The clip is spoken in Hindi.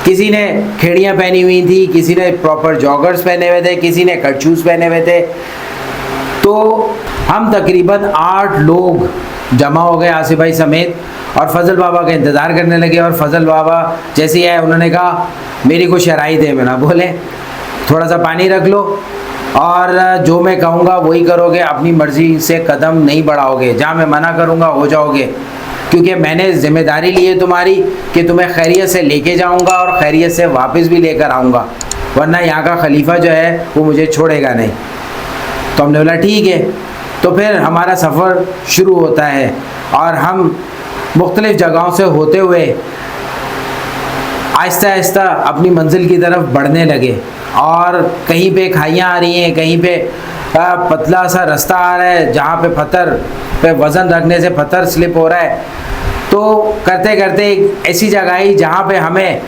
किसी ने खेड़ियाँ पहनी हुई थी, किसी ने प्रॉपर जॉगर्स पहने हुए थे, किसी ने कट शूज़ पहने हुए थे। तो हम तकरीबन 8 लोग जमा हो गए आसिफ भाई समेत और फजल बाबा का इंतज़ार करने लगे। और फजल बाबा जैसे ही आए उन्होंने कहा मेरी को शराई दे। मैं ना बोले थोड़ा सा पानी रख लो और जो मैं कहूँगा वही करोगे, अपनी मर्ज़ी से कदम नहीं बढ़ाओगे, जहाँ मैं मना करूँगा हो जाओगे, क्योंकि मैंने ज़िम्मेदारी ली है तुम्हारी कि तुम्हें खैरियत से लेके जाऊँगा और खैरियत से वापस भी लेकर आऊँगा, वरना यहाँ का खलीफा जो है वो मुझे छोड़ेगा नहीं। तो हमने बोला ठीक है। तो फिर हमारा सफ़र शुरू होता है और हम मुख्तलिफ़ जगहों से होते हुए आहिस्ता आहिस्ता अपनी मंजिल की तरफ बढ़ने लगे। और कहीं पे खाइयाँ आ रही हैं, कहीं पे पतला सा रास्ता आ रहा है जहाँ पे पत्थर पे वज़न रखने से पत्थर स्लिप हो रहा है। तो करते करते एक ऐसी जगह आई जहाँ पे हमें